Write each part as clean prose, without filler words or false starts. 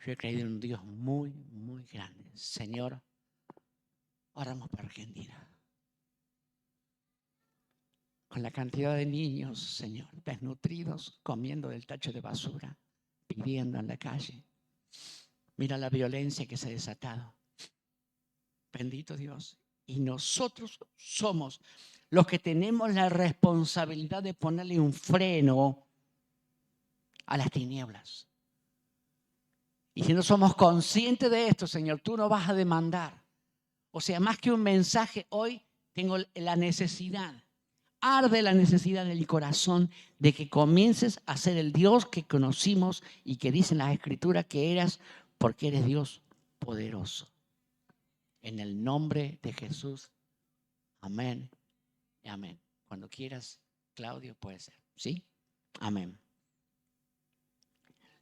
Yo he creído en un Dios muy, muy grande. Señor, oramos por Argentina. Con la cantidad de niños, Señor, desnutridos, comiendo del tacho de basura, pidiendo en la calle. Mira la violencia que se ha desatado. Bendito Dios. Y nosotros somos los que tenemos la responsabilidad de ponerle un freno a las tinieblas. Y si no somos conscientes de esto, Señor, tú nos vas a demandar. O sea, más que un mensaje, hoy tengo la necesidad, arde la necesidad del corazón de que comiences a ser el Dios que conocimos y que dicen las Escrituras que eras, porque eres Dios poderoso. En el nombre de Jesús. Amén y amén. Cuando quieras, Claudio, puede ser. ¿Sí? Amén.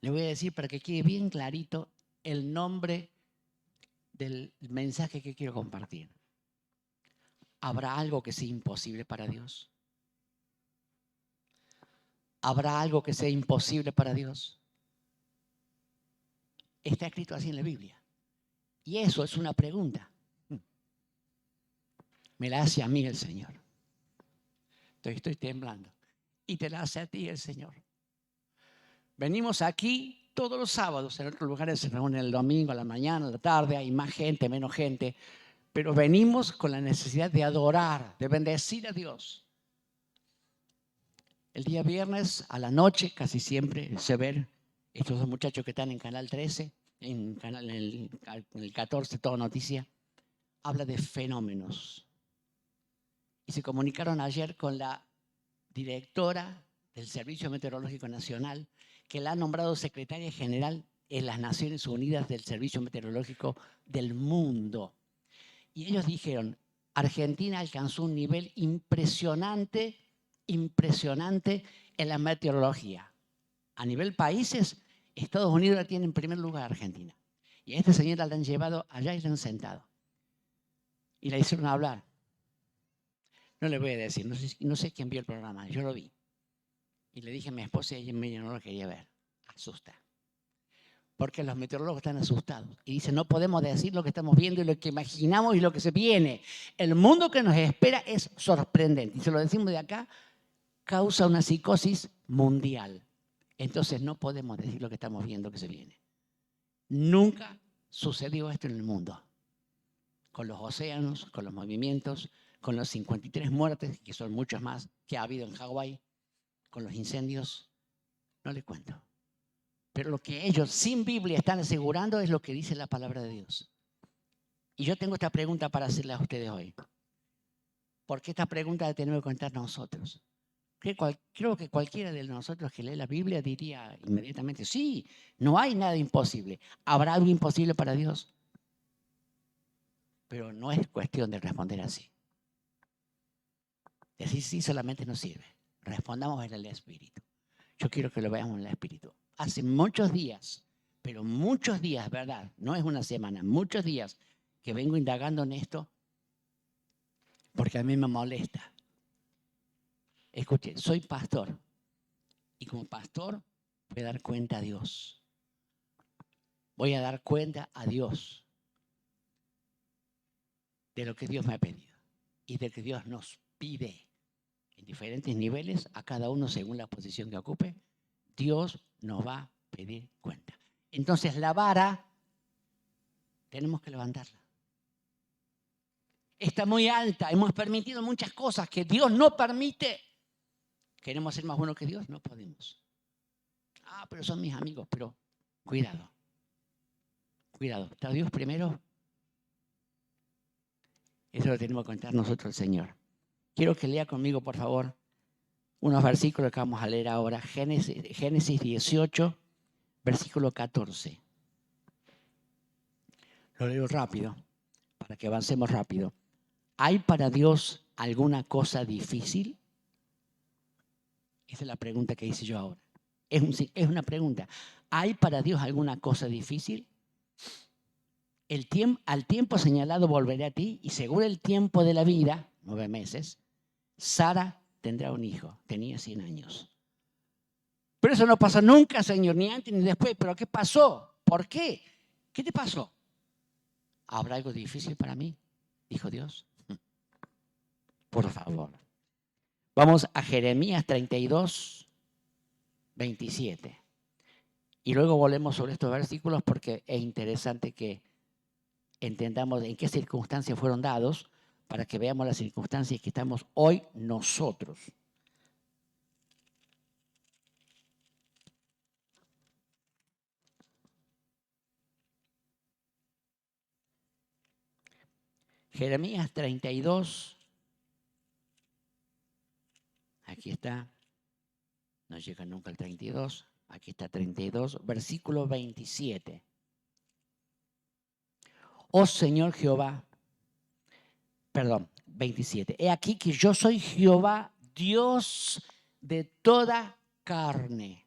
Le voy a decir para que quede bien clarito el nombre del mensaje que quiero compartir. ¿Habrá algo que sea imposible para Dios? ¿Habrá algo que sea imposible para Dios? Está escrito así en la Biblia. Y eso es una pregunta. Me la hace a mí el Señor. Estoy temblando. Y te la hace a ti el Señor. Venimos aquí todos los sábados. En otros lugares se reúnen el domingo, a la mañana, a la tarde. Hay más gente, menos gente. Pero venimos con la necesidad de adorar, de bendecir a Dios. El día viernes a la noche, casi siempre se ven estos dos muchachos que están en Canal 13, en el 14, Todo Noticia, habla de fenómenos. Y se comunicaron ayer con la directora del Servicio Meteorológico Nacional, que la ha nombrado secretaria general en las Naciones Unidas del Servicio Meteorológico del mundo. Y ellos dijeron, Argentina alcanzó un nivel impresionante en la meteorología. A nivel países, Estados Unidos la tiene en primer lugar Argentina. Y a esta señora la han llevado allá y la han sentado. Y la hicieron hablar. No le voy a decir, no sé quién vio el programa, yo lo vi. Y le dije a mi esposa y ella no lo quería ver. Asusta. Porque los meteorólogos están asustados. Y dicen, no podemos decir lo que estamos viendo y lo que imaginamos y lo que se viene. El mundo que nos espera es sorprendente. Y se lo decimos de acá, causa una psicosis mundial. Entonces no podemos decir lo que estamos viendo que se viene. Nunca sucedió esto en el mundo. Con los océanos, con los movimientos, con los 53 muertes, que son muchos más que ha habido en Hawái, con los incendios, no les cuento. Pero lo que ellos sin Biblia están asegurando es lo que dice la palabra de Dios. Y yo tengo esta pregunta para hacerle a ustedes hoy. ¿Por qué esta pregunta la tenemos que contar nosotros? Creo que cualquiera de nosotros que lee la Biblia diría inmediatamente, sí, no hay nada imposible. ¿Habrá algo imposible para Dios? Pero no es cuestión de responder así. Decir sí solamente no sirve. Respondamos en el Espíritu. Yo quiero que lo veamos en el Espíritu. Hace muchos días, pero muchos días, ¿verdad? No es una semana, muchos días que vengo indagando en esto porque a mí me molesta. Escuche, soy pastor y como pastor voy a dar cuenta a Dios. Voy a dar cuenta a Dios de lo que Dios me ha pedido y de lo que Dios nos pide en diferentes niveles, a cada uno según la posición que ocupe. Dios nos va a pedir cuenta. Entonces la vara tenemos que levantarla. Está muy alta, hemos permitido muchas cosas que Dios no permite. ¿Queremos ser más buenos que Dios? No podemos. Pero son mis amigos, pero cuidado. Cuidado, ¿está Dios primero? Eso lo tenemos que contar nosotros al Señor. Quiero que lea conmigo, por favor, unos versículos que vamos a leer ahora. Génesis 18, versículo 14. Lo leo rápido, para que avancemos rápido. ¿Hay para Dios alguna cosa difícil? Esa es la pregunta que hice yo ahora. Es una pregunta. ¿Hay para Dios alguna cosa difícil? Al tiempo señalado volveré a ti y según el tiempo de la vida, 9 meses, Sara tendrá un hijo. Tenía 100 años. Pero eso no pasó nunca, Señor, ni antes ni después. ¿Pero qué pasó? ¿por qué? ¿Qué te pasó? ¿Habrá algo difícil para mí? Dijo Dios. Por favor. Vamos a Jeremías 32, 27. Y luego volvemos sobre estos versículos porque es interesante que entendamos en qué circunstancias fueron dados para que veamos las circunstancias que estamos hoy nosotros. Jeremías 32, aquí está, no llega nunca el 32, aquí está 32, versículo 27. Oh Señor Jehová, perdón, 27. He aquí que yo soy Jehová, Dios de toda carne.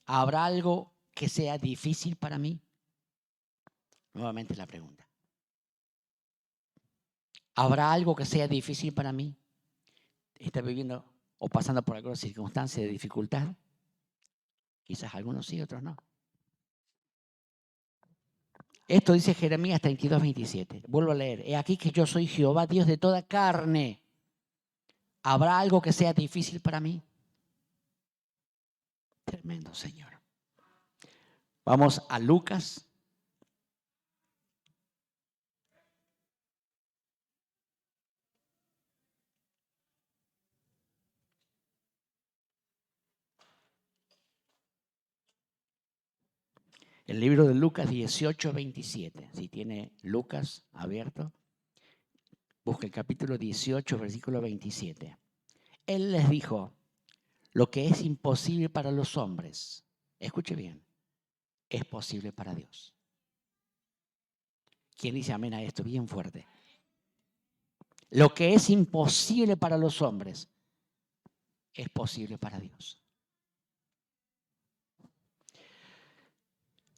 ¿Habrá algo que sea difícil para mí? Nuevamente la pregunta. ¿Habrá algo que sea difícil para mí? ¿Está viviendo o pasando por alguna circunstancia de dificultad? Quizás algunos sí, otros no. Esto dice Jeremías 32, 27. Vuelvo a leer. He aquí que yo soy Jehová, Dios de toda carne. ¿Habrá algo que sea difícil para mí? Tremendo, Señor. Vamos a Lucas. El libro de Lucas 18, 27. Si tiene Lucas abierto, busca el capítulo 18, versículo 27. Él les dijo, lo que es imposible para los hombres, escuche bien, es posible para Dios. ¿Quién dice amén a esto? Bien fuerte. Lo que es imposible para los hombres, es posible para Dios.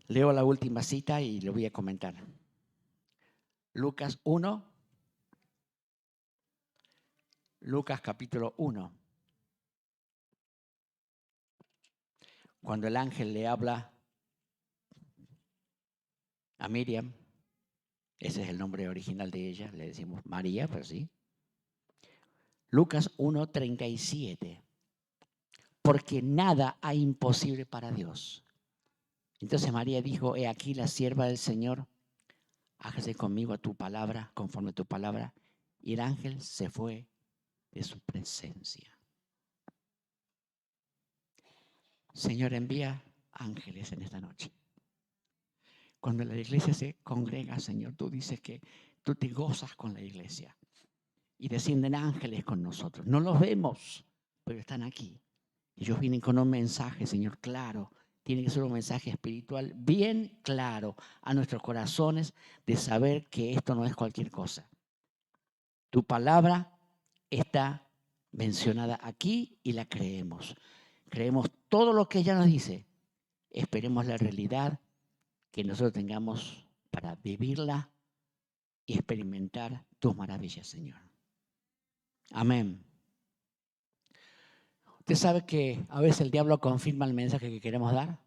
Leo la última cita y lo voy a comentar. Lucas 1. Lucas capítulo 1. Cuando el ángel le habla a Miriam, ese es el nombre original de ella, le decimos María, pero sí. Lucas 1, 37. Porque nada hay imposible para Dios. Entonces María dijo, he aquí la sierva del Señor, hágase conmigo a tu palabra, conforme a tu palabra. Y el ángel se fue de su presencia. Señor, envía ángeles en esta noche. Cuando la iglesia se congrega, Señor, tú dices que tú te gozas con la iglesia. Y descienden ángeles con nosotros. No los vemos, pero están aquí. Ellos vienen con un mensaje, Señor, claro. Tiene que ser un mensaje espiritual bien claro a nuestros corazones de saber que esto no es cualquier cosa. Tu palabra está mencionada aquí y la creemos. Creemos todo lo que ella nos dice. Esperemos la realidad que nosotros tengamos para vivirla y experimentar tus maravillas, Señor. Amén. Usted sabe que a veces el diablo confirma el mensaje que queremos dar.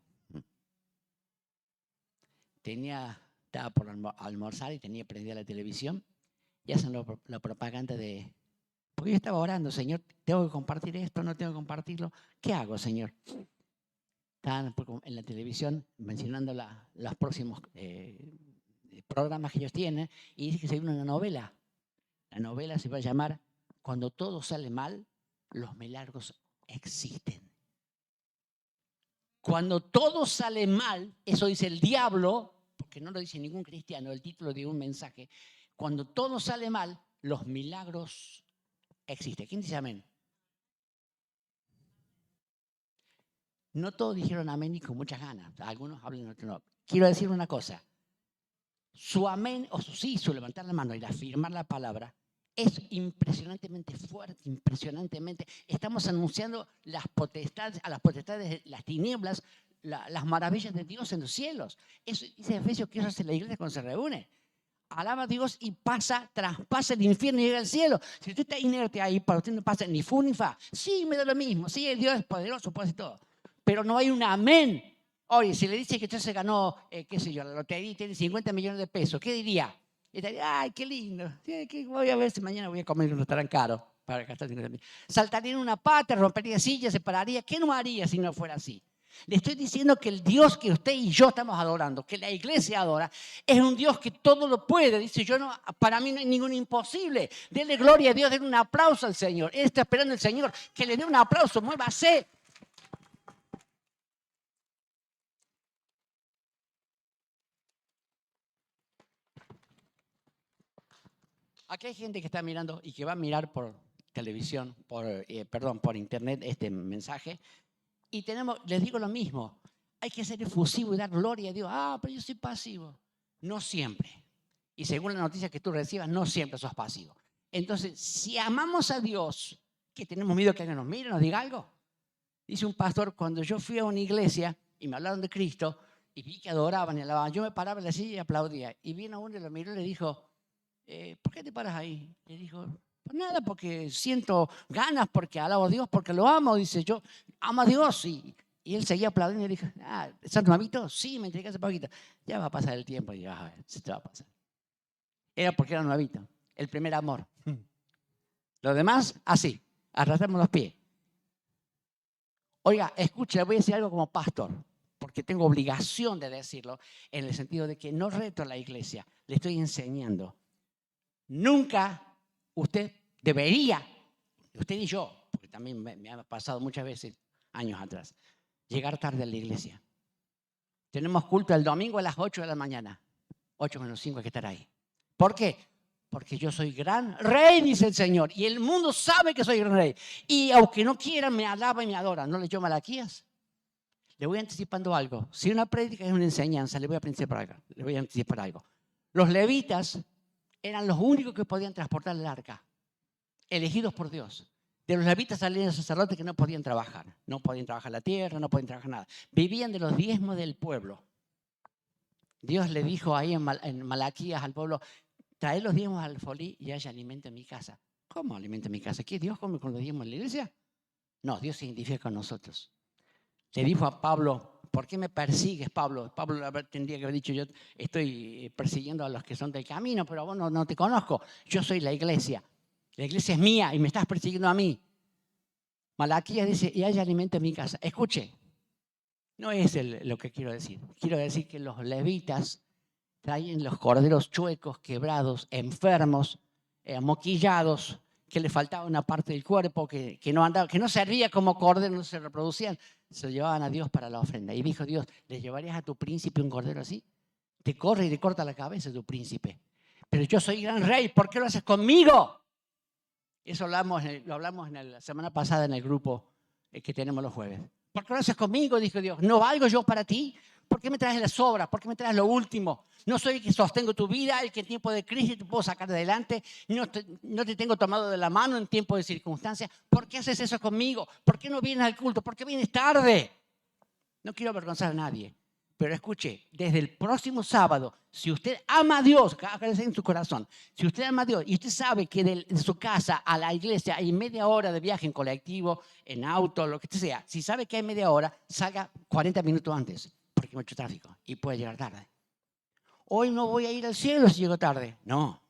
Estaba por almorzar y tenía prendida la televisión y hacen la propaganda de... Porque yo estaba orando, Señor, ¿tengo que compartir esto? ¿No tengo que compartirlo? ¿Qué hago, Señor? Estaban en la televisión mencionando los próximos programas que ellos tienen y dice que se viene una novela. La novela se va a llamar Cuando todo sale mal, los milagros existen. Cuando todo sale mal, eso dice el diablo, porque no lo dice ningún cristiano, el título de un mensaje. Cuando todo sale mal, los milagros existen. ¿Quién dice amén? No todos dijeron amén y con muchas ganas. Algunos hablan, otros no. Quiero decir una cosa. Su amén o su sí, su levantar la mano y afirmar la palabra es impresionantemente fuerte, impresionantemente. Estamos anunciando a las potestades de las tinieblas, las maravillas de Dios en los cielos. Eso dice Efesios que eso hace la iglesia cuando se reúne. Alaba a Dios y traspasa el infierno y llega al cielo. Si usted está inerte ahí, para usted no pasa ni fu ni fa. Sí, me da lo mismo. Sí, Dios es poderoso, puede hacer todo. Pero no hay un amén Oye, si le dice que usted se ganó, qué sé yo, la lotería y tiene 50 millones de pesos, ¿qué diría? Y diría, ay, qué lindo. Voy a ver si mañana voy a comer en un restaurante caro para gastar dinero. Saltaría en una pata, rompería sillas, se pararía. ¿Qué no haría si no fuera así? Le estoy diciendo que el Dios que usted y yo estamos adorando, que la iglesia adora, es un Dios que todo lo puede. Dice, para mí no hay ningún imposible. Dele gloria a Dios, denle un aplauso al Señor. Él está esperando al Señor que le dé un aplauso, muévase. Aquí hay gente que está mirando y que va a mirar por televisión, por internet este mensaje. Y les digo lo mismo, hay que ser efusivo y dar gloria a Dios. Pero yo soy pasivo. No siempre. Y según la noticia que tú recibas, no siempre sos pasivo. Entonces, si amamos a Dios, que tenemos miedo que alguien nos mire, nos diga algo. Dice un pastor, cuando yo fui a una iglesia y me hablaron de Cristo y vi que adoraban y alababan, yo me paraba en la silla y aplaudía. Y vino uno y lo miró y le dijo, ¿por qué te paras ahí? Le dijo, pues nada, porque siento ganas, porque alabo a Dios, porque lo amo. Dice, yo amo a Dios. Y él seguía aplaudiendo y le dijo, ¿estás nuevito? Sí, me entregué hace poquito. Ya va a pasar el tiempo y ya se te va a pasar. Era porque era nuevito, el primer amor. Lo demás, así, arrastramos los pies. Oiga, escuche, le voy a decir algo como pastor, porque tengo obligación de decirlo, en el sentido de que no reto a la iglesia, le estoy enseñando. Nunca usted debería, usted y yo, porque también me ha pasado muchas veces, años atrás, llegar tarde a la iglesia. Tenemos culto el domingo a las 8 de la mañana. 8 menos 5 hay que estar ahí. ¿Por qué? Porque yo soy gran rey, dice el Señor. Y el mundo sabe que soy gran rey. Y aunque no quieran, me alaban y me adoran. ¿No leyó Malaquías? Le voy anticipando algo. Si una prédica es una enseñanza, le voy a anticipar algo. Los levitas eran los únicos que podían transportar el arca, elegidos por Dios. De los levitas salían los sacerdotes que no podían trabajar. No podían trabajar la tierra, no podían trabajar nada. Vivían de los diezmos del pueblo. Dios le dijo ahí en Malaquías al pueblo, trae los diezmos al alfolí y haya alimento en mi casa. ¿Cómo alimento en mi casa? ¿Qué Dios come con los diezmos en la iglesia? No, Dios se identifica con nosotros. Le dijo a Pablo, ¿por qué me persigues, Pablo? Pablo tendría que haber dicho, yo estoy persiguiendo a los que son del camino, pero vos no te conozco. Yo soy la iglesia. La iglesia es mía y me estás persiguiendo a mí. Malaquías dice, y haya alimento en mi casa. Escuche, no es lo que quiero decir. Quiero decir que los levitas traen los corderos chuecos, quebrados, enfermos, amoquillados, que le faltaba una parte del cuerpo, que no servía como cordero, no se reproducían, se lo llevaban a Dios para la ofrenda. Y dijo Dios, ¿le llevarías a tu príncipe un cordero así? Te corre y te corta la cabeza tu príncipe. Pero yo soy gran rey, ¿por qué lo haces conmigo? Eso lo hablamos la semana pasada en el grupo que tenemos los jueves. ¿Por qué lo haces conmigo? Dijo Dios. ¿No valgo yo para ti? ¿Por qué me traes las obras? ¿Por qué me traes lo último? No soy el que sostengo tu vida, el que en tiempo de crisis te puedo sacar adelante. No te tengo tomado de la mano en tiempo de circunstancias. ¿Por qué haces eso conmigo? ¿Por qué no vienes al culto? ¿Por qué vienes tarde? No quiero avergonzar a nadie. Pero escuche, desde el próximo sábado, si usted ama a Dios, hágase en su corazón, si usted ama a Dios y usted sabe que de su casa a la iglesia hay media hora de viaje en colectivo, en auto, lo que sea, si sabe que hay media hora, salga 40 minutos antes, porque hay mucho tráfico y puede llegar tarde. Hoy no voy a ir al cielo si llego tarde. No.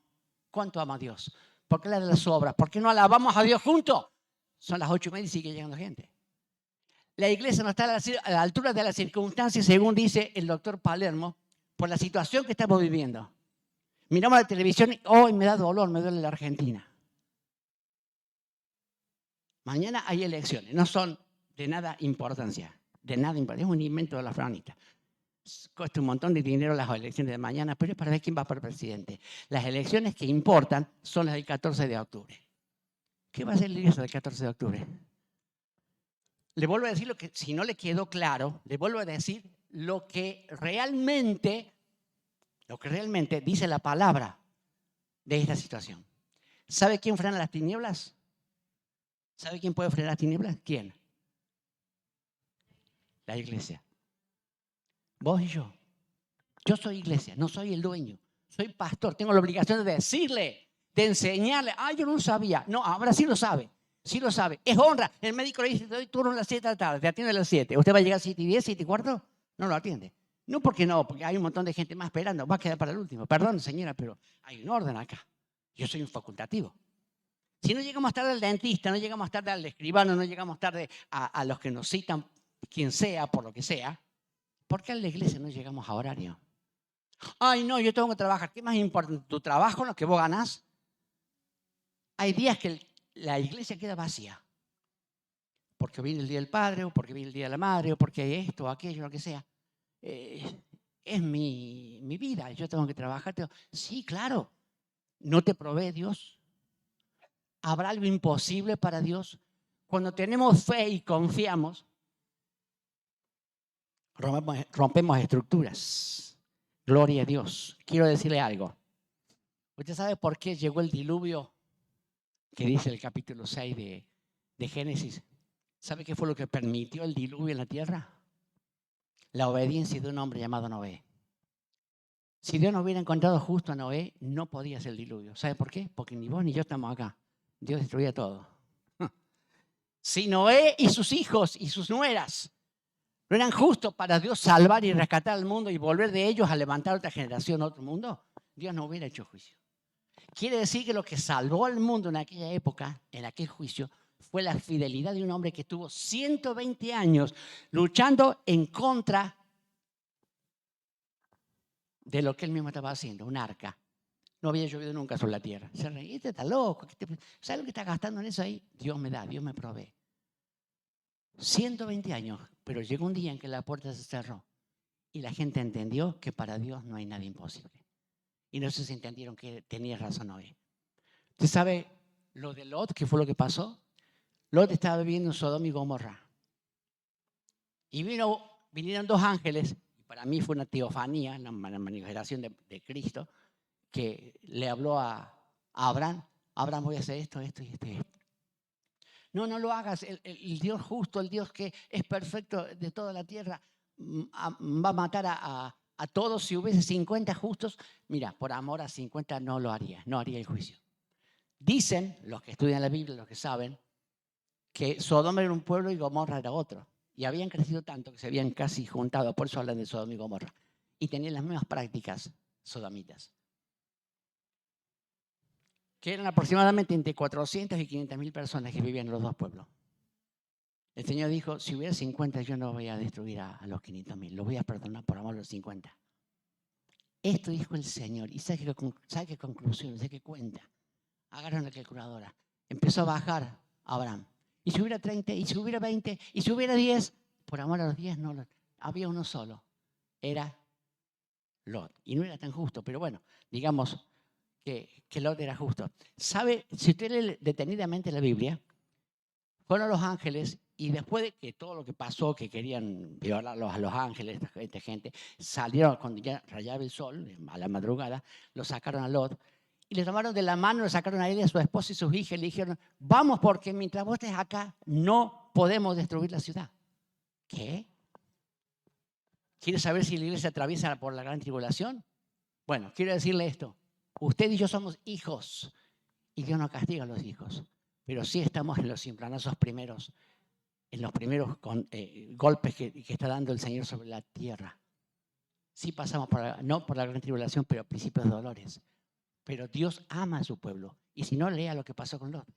¿Cuánto ama a Dios? ¿Por qué le da las obras? ¿Por qué no alabamos a Dios juntos? Son las 8:30 y sigue llegando gente. La iglesia no está a la altura de las circunstancias, según dice el doctor Palermo, por la situación que estamos viviendo. Miramos la televisión y hoy me da dolor, me duele la Argentina. Mañana hay elecciones, no son de nada importancia, es un invento de los peronistas. Cuesta un montón de dinero las elecciones de mañana, pero es para ver quién va para presidente. Las elecciones que importan son las del 14 de octubre. ¿Qué va a hacer la iglesia del 14 de octubre? Le vuelvo a decir lo que, si no le quedó claro, le vuelvo a decir lo que realmente dice la palabra de esta situación. ¿Sabe quién frena las tinieblas? ¿Sabe quién puede frenar las tinieblas? ¿Quién? La iglesia. Vos y yo. Yo soy iglesia, no soy el dueño. Soy pastor, tengo la obligación de decirle, de enseñarle. Yo no sabía. No, ahora sí lo sabe. Sí lo sabe. Es honra. El médico le dice, te doy turno a las 7 de la tarde, te atiende a las 7. ¿Usted va a llegar a 7:10, 7:15? no lo atiende. No, porque hay un montón de gente más esperando, va a quedar para el último. Perdón, señora, pero hay un orden acá. Yo soy un facultativo. Si no llegamos tarde al dentista, no llegamos tarde al escribano, no llegamos tarde a los que nos citan, quien sea, por lo que sea, ¿por qué a la iglesia no llegamos a horario? Ay, no, yo tengo que trabajar. ¿Qué más importa? ¿Tu trabajo, lo que vos ganás? Hay días que la iglesia queda vacía. Porque viene el Día del Padre, o porque viene el Día de la Madre, o porque hay esto o aquello, lo que sea. Es mi vida, yo tengo que trabajar. Sí, claro, ¿no te provee Dios? ¿Habrá algo imposible para Dios? Cuando tenemos fe y confiamos, rompemos estructuras. Gloria a Dios. Quiero decirle algo. ¿Usted sabe por qué llegó el diluvio que dice el capítulo 6 de Génesis? ¿Sabe qué fue lo que permitió el diluvio en la tierra? La obediencia de un hombre llamado Noé. Si Dios no hubiera encontrado justo a Noé, no podía ser el diluvio. ¿Sabe por qué? Porque ni vos ni yo estamos acá. Dios destruía todo. Si Noé y sus hijos y sus nueras no eran justos para Dios salvar y rescatar al mundo y volver de ellos a levantar otra generación, otro mundo, Dios no hubiera hecho juicio. Quiere decir que lo que salvó al mundo en aquella época, en aquel juicio, fue la fidelidad de un hombre que estuvo 120 años luchando en contra de lo que él mismo estaba haciendo, un arca. No había llovido nunca sobre la tierra. Este está loco. ¿Sabes lo que está gastando en eso ahí? Dios me da, Dios me provee. 120 años, pero llegó un día en que la puerta se cerró y la gente entendió que para Dios no hay nada imposible. Y no sé si entendieron que tenía razón hoy. ¿Usted sabe lo de Lot, qué fue lo que pasó? Lot estaba viviendo en Sodoma y Gomorra. Y vinieron dos ángeles, y para mí fue una teofanía, una manifestación de Cristo, que le habló a Abraham. Abraham, voy a hacer esto, esto y esto y esto. No, no lo hagas. El Dios justo, el Dios que es perfecto de toda la tierra, va a matar a todos. Si hubiese 50 justos, mira, por amor a 50 no lo haría, no haría el juicio. Dicen, los que estudian la Biblia, los que saben, que Sodoma era un pueblo y Gomorra era otro. Y habían crecido tanto que se habían casi juntado, por eso hablan de Sodoma y Gomorra. Y tenían las mismas prácticas sodomitas. Que eran aproximadamente entre 400 y 500.000 personas que vivían en los dos pueblos. El Señor dijo, si hubiera 50, yo no voy a destruir a los 500.000, los voy a perdonar por amor a los 50. Esto dijo el Señor. ¿Y sabe qué conclusión? ¿Sabe qué cuenta? Agarran la calculadora. Empezó a bajar Abraham. Y si hubiera 30, y si hubiera 20, y si hubiera 10, por amor a los 10 no había uno solo. Era Lot. Y no era tan justo, pero bueno, digamos que Lot era justo. ¿Sabe? Si usted lee detenidamente la Biblia, fueron los ángeles y después de que todo lo que pasó, que querían violarlos a los ángeles, esta gente, salieron cuando ya rayaba el sol, a la madrugada, lo sacaron a Lot y le tomaron de la mano, le sacaron a él y a su esposa y sus hijas y le dijeron, vamos porque mientras vos estés acá no podemos destruir la ciudad. ¿Qué? ¿Quiere saber si la iglesia atraviesa por la gran tribulación? Bueno, quiero decirle esto. Usted y yo somos hijos y Dios no castiga a los hijos, pero sí estamos en los cimbronazos primeros, en los primeros golpes que está dando el Señor sobre la tierra. Sí pasamos no por la gran tribulación, pero principios de dolores. Pero Dios ama a su pueblo. Y si no, lea lo que pasó con Lot.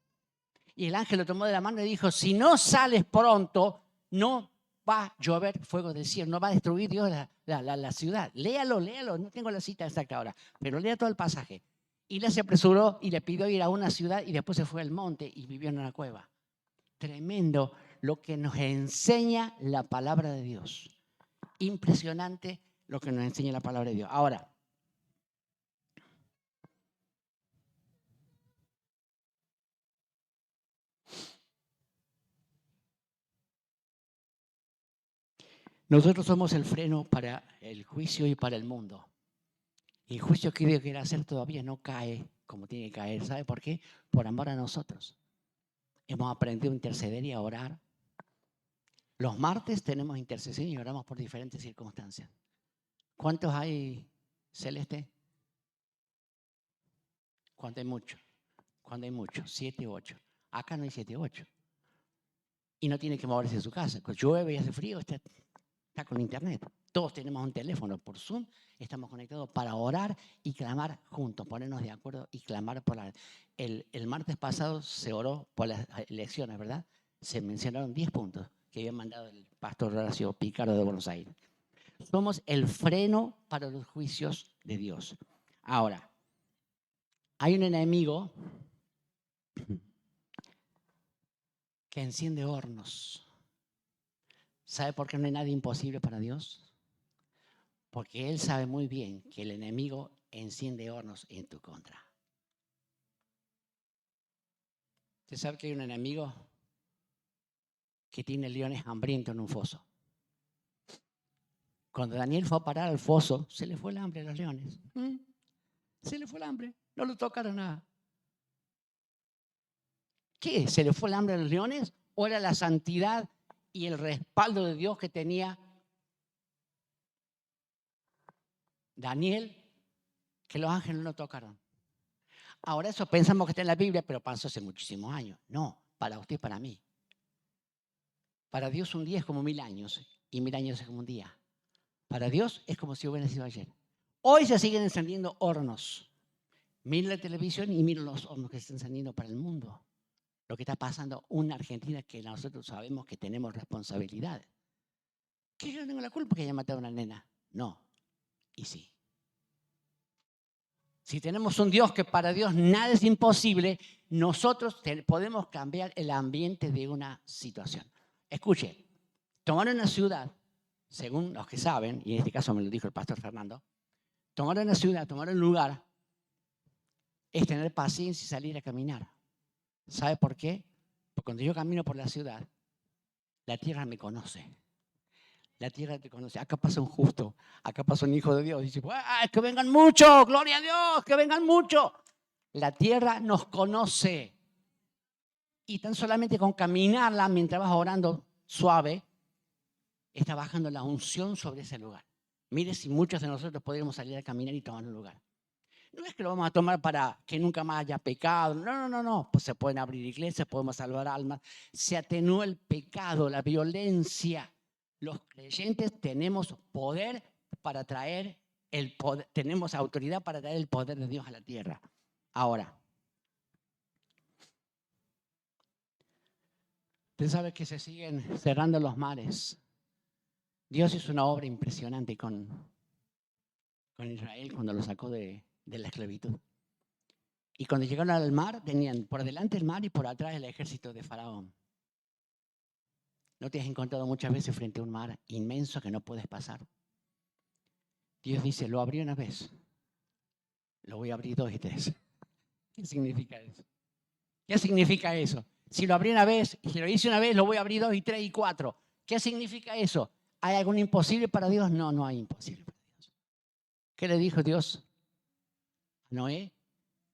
Y el ángel lo tomó de la mano y dijo, si no sales pronto, no va a llover fuego del cielo, no va a destruir Dios la ciudad. Léalo, no tengo la cita exacta ahora, pero lea todo el pasaje. Y él se apresuró y le pidió ir a una ciudad y después se fue al monte y vivió en una cueva. Tremendo lo que nos enseña la palabra de Dios. Impresionante lo que nos enseña la palabra de Dios. Ahora, nosotros somos el freno para el juicio y para el mundo. Y el juicio que Dios quiere hacer todavía no cae como tiene que caer. ¿Sabe por qué? Por amor a nosotros. Hemos aprendido a interceder y a orar. Los martes tenemos intercesión y oramos por diferentes circunstancias. ¿Cuántos hay, Celeste? ¿Cuánto hay mucho? ¿Cuándo hay mucho? 7 u 8. Acá no hay 7 u 8. Y no tiene que moverse de su casa. Cuando llueve y hace frío, está con internet. Todos tenemos un teléfono por Zoom, estamos conectados para orar y clamar juntos, ponernos de acuerdo y clamar por la... El martes pasado se oró por las elecciones, ¿verdad? Se mencionaron 10 puntos que había mandado el pastor Horacio Picardo de Buenos Aires. Somos el freno para los juicios de Dios. Ahora, hay un enemigo que enciende hornos. ¿Sabe por qué no hay nada imposible para Dios? Porque Él sabe muy bien que el enemigo enciende hornos en tu contra. ¿Usted sabe que hay un enemigo que tiene leones hambrientos en un foso? Cuando Daniel fue a parar al foso, se le fue el hambre a los leones. Se le fue el hambre, no lo tocaron nada. ¿Qué? ¿Se le fue el hambre a los leones? ¿O era la santidad y el respaldo de Dios que tenía Daniel, que los ángeles no tocaron? Ahora eso pensamos que está en la Biblia, pero pasó hace muchísimos años. No, para usted y para mí. Para Dios un día es como 1000 años y 1000 años es como un día. Para Dios es como si hubiera sido ayer. Hoy se siguen encendiendo hornos. Miren la televisión y miren los hornos que se están encendiendo para el mundo. Lo que está pasando en una Argentina que nosotros sabemos que tenemos responsabilidad. ¿Que yo no tengo la culpa que haya matado a una nena? No. Y sí. Si tenemos un Dios que para Dios nada es imposible, nosotros podemos cambiar el ambiente de una situación. Escuche, tomar una ciudad, según los que saben, y en este caso me lo dijo el pastor Fernando, tomar una ciudad, tomar un lugar, es tener paciencia y salir a caminar. ¿Sabe por qué? Porque cuando yo camino por la ciudad, la tierra me conoce. La tierra te conoce. Acá pasa un justo, acá pasa un hijo de Dios. Y dice, que vengan muchos, gloria a Dios, que vengan muchos. La tierra nos conoce. Y tan solamente con caminarla mientras vas orando suave, está bajando la unción sobre ese lugar. Mire si muchos de nosotros podríamos salir a caminar y tomar un lugar. No es que lo vamos a tomar para que nunca más haya pecado. No. Pues se pueden abrir iglesias, podemos salvar almas. Se atenúa el pecado, la violencia. Los creyentes tenemos poder para traer el poder, tenemos autoridad para traer el poder de Dios a la tierra. Ahora, usted sabe que se siguen cerrando los mares. Dios hizo una obra impresionante con Israel cuando lo sacó de la esclavitud. Y cuando llegaron al mar, tenían por delante el mar y por atrás el ejército de Faraón. ¿No te has encontrado muchas veces frente a un mar inmenso que no puedes pasar? Dios dice, lo abrí una vez, lo voy a abrir 2 y 3. ¿Qué significa eso? ¿Qué significa eso? Si lo abrí una vez, y si lo hice una vez, lo voy a abrir 2 y 3 y 4. ¿Qué significa eso? ¿Hay algún imposible para Dios? No, no hay imposible para Dios. ¿Qué le dijo Dios a Noé?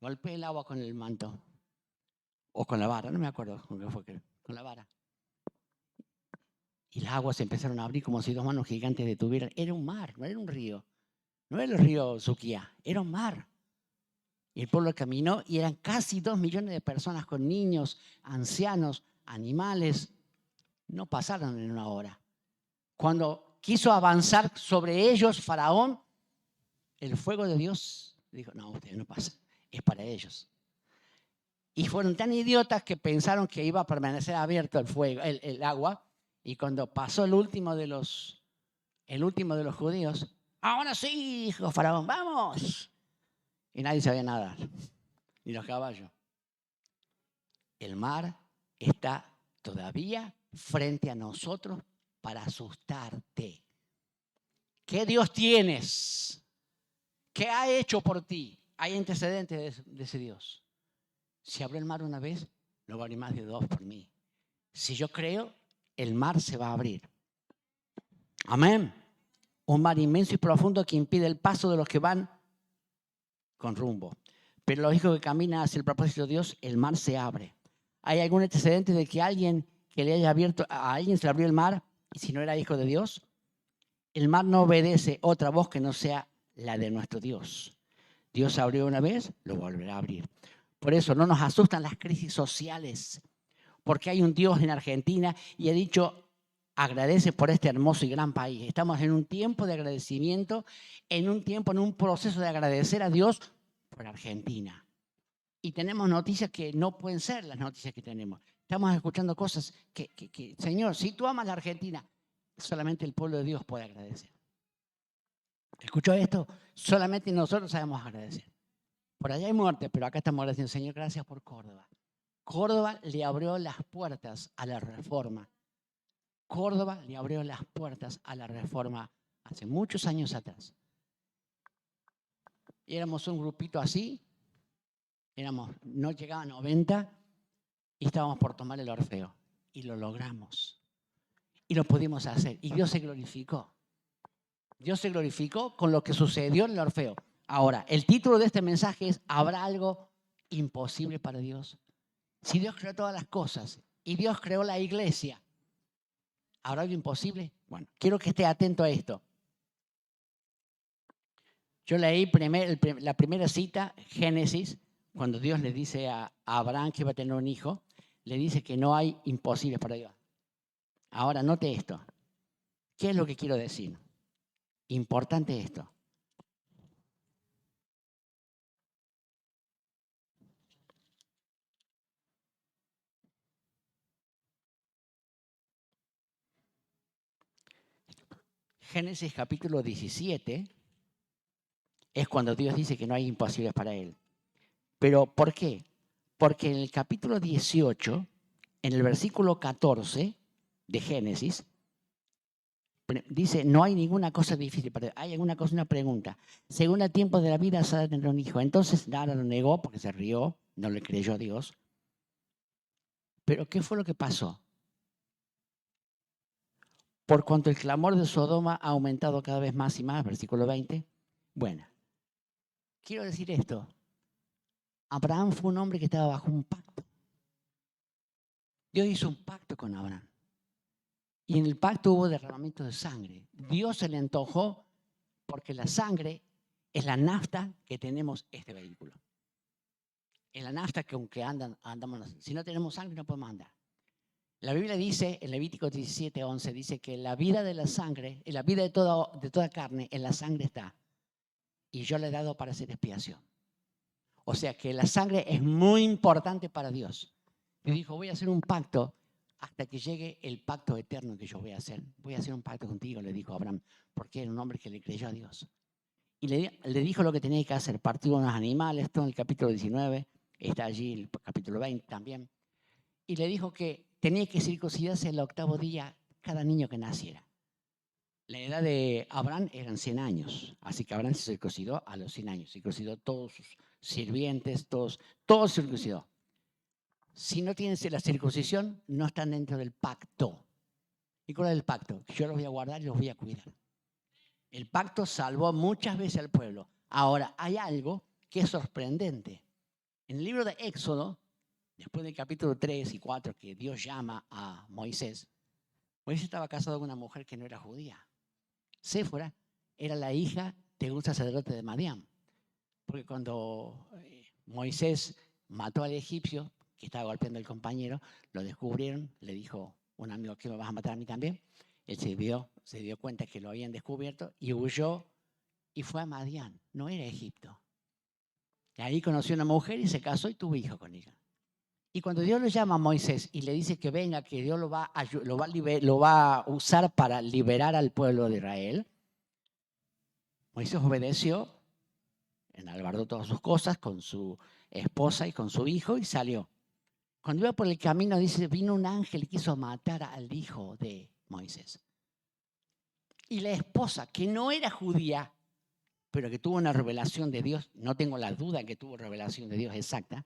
Golpeé el agua con el manto. O con la vara, no me acuerdo con qué fue, con la vara. Y las aguas se empezaron a abrir como si 2 manos gigantes detuvieran. Era un mar, no era un río. No era el río Suquía, era un mar. Y el pueblo caminó y eran casi 2 millones de personas con niños, ancianos, animales. No pasaron en una hora. Cuando quiso avanzar sobre ellos, Faraón, el fuego de Dios dijo, no, ustedes no pasan, es para ellos. Y fueron tan idiotas que pensaron que iba a permanecer abierto el fuego, el agua. Y cuando pasó el último de los judíos, ahora sí, dijo Faraón, vamos. Y nadie sabía nadar, ni los caballos. El mar está todavía frente a nosotros para asustarte. ¿Qué Dios tienes? ¿Qué ha hecho por ti? Hay antecedentes de ese Dios. Si abrió el mar una vez, lo va a abrir más de 2 por mí. Si yo creo, el mar se va a abrir. Amén. Un mar inmenso y profundo que impide el paso de los que van con rumbo. Pero los hijos que caminan hacia el propósito de Dios, el mar se abre. ¿Hay algún antecedente de que alguien que le haya abierto, a alguien se le abrió el mar y si no era hijo de Dios? El mar no obedece otra voz que no sea la de nuestro Dios. Dios abrió una vez, lo volverá a abrir. Por eso no nos asustan las crisis sociales, porque hay un Dios en Argentina y ha dicho, agradece por este hermoso y gran país. Estamos en un tiempo de agradecimiento, en un proceso de agradecer a Dios por Argentina. Y tenemos noticias que no pueden ser las noticias que tenemos. Estamos escuchando cosas que Señor, si tú amas la Argentina, solamente el pueblo de Dios puede agradecer. ¿Escuchó esto? Solamente nosotros sabemos agradecer. Por allá hay muerte, pero acá estamos agradeciendo, Señor, gracias por Córdoba. Córdoba le abrió las puertas a la reforma. Córdoba le abrió las puertas a la reforma hace muchos años atrás. Y éramos un grupito así, no llegaban 90 y estábamos por tomar el Orfeo. Y lo logramos. Y lo pudimos hacer. Y Dios se glorificó. Dios se glorificó con lo que sucedió en el Orfeo. Ahora, el título de este mensaje es ¿habrá algo imposible para Dios? Si Dios creó todas las cosas y Dios creó la iglesia, ¿habrá algo imposible? Bueno, quiero que esté atento a esto. Yo leí la primera cita, Génesis, cuando Dios le dice a Abraham que iba a tener un hijo, le dice que no hay imposibles para Dios. Ahora, note esto. ¿Qué es lo que quiero decir? Importante esto. Génesis capítulo 17 es cuando Dios dice que no hay imposibles para Él. ¿Pero por qué? Porque en el capítulo 18, en el versículo 14 de Génesis, dice, no hay ninguna cosa difícil para Dios. Hay una pregunta. Según el tiempo de la vida, Sara tendrá un hijo. Entonces Sara lo negó porque se rió, no le creyó a Dios. Pero ¿qué fue lo que pasó? Por cuanto el clamor de Sodoma ha aumentado cada vez más y más, versículo 20. Bueno, quiero decir esto. Abraham fue un hombre que estaba bajo un pacto. Dios hizo un pacto con Abraham. Y en el pacto hubo derramamiento de sangre. Dios se le antojó porque la sangre es la nafta que tenemos este vehículo. Es la nafta que aunque andamos, si no tenemos sangre no podemos andar. La Biblia dice, en Levítico 17:11, dice que la vida de la sangre, la vida de toda carne, en la sangre está. Y yo le he dado para hacer expiación. O sea que la sangre es muy importante para Dios. Y dijo, voy a hacer un pacto hasta que llegue el pacto eterno que yo voy a hacer. Voy a hacer un pacto contigo, le dijo Abraham, porque era un hombre que le creyó a Dios. Y le dijo lo que tenía que hacer, partir unos animales, esto en el capítulo 19, está allí el capítulo 20 también. Y le dijo que tenía que circuncidarse el 8º día cada niño que naciera. La edad de Abraham eran 100 años, así que Abraham se circuncidó a los 100 años, circuncidó todos sus sirvientes, todo circuncidó. Si no tienen la circuncisión, no están dentro del pacto. ¿Y cuál es el pacto? Yo los voy a guardar y los voy a cuidar. El pacto salvó muchas veces al pueblo. Ahora, hay algo que es sorprendente. En el libro de Éxodo, después del capítulo 3 y 4, que Dios llama a Moisés, Moisés estaba casado con una mujer que no era judía. Séfora era la hija de un sacerdote de Madián. Porque cuando Moisés mató al egipcio, que estaba golpeando al compañero, lo descubrieron, le dijo un amigo, ¿qué me vas a matar a mí también? Él se dio cuenta que lo habían descubierto y huyó y fue a Madián, no era Egipto. Y ahí conoció a una mujer y se casó y tuvo hijo con ella. Y cuando Dios le llama a Moisés y le dice que venga, que Dios lo va a usar para liberar al pueblo de Israel, Moisés obedeció, enalbardó todas sus cosas con su esposa y con su hijo y salió. Cuando iba por el camino, dice, vino un ángel y quiso matar al hijo de Moisés. Y la esposa, que no era judía, pero que tuvo una revelación de Dios, no tengo la duda que tuvo revelación de Dios exacta,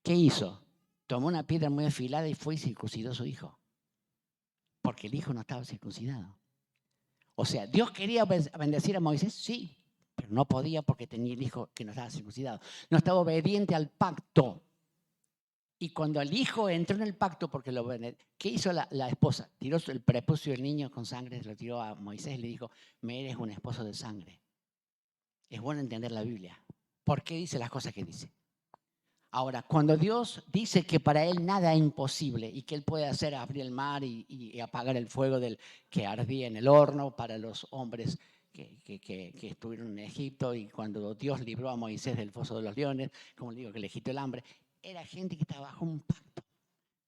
¿qué hizo? Tomó una piedra muy afilada y fue y circuncidó a su hijo. Porque el hijo no estaba circuncidado. O sea, ¿Dios quería bendecir a Moisés? Sí, pero no podía porque tenía el hijo que no estaba circuncidado. No estaba obediente al pacto. Y cuando el hijo entró en el pacto, porque ¿qué hizo la esposa? Tiró el prepucio del niño con sangre, lo tiró a Moisés y le dijo, me eres un esposo de sangre. Es bueno entender la Biblia. ¿Por qué dice las cosas que dice? Ahora, cuando Dios dice que para Él nada es imposible y que Él puede hacer abrir el mar y apagar el fuego que ardía en el horno para los hombres que estuvieron en Egipto, y cuando Dios libró a Moisés del foso de los leones, como le digo, que le quitó el hambre, era gente que estaba bajo un pacto.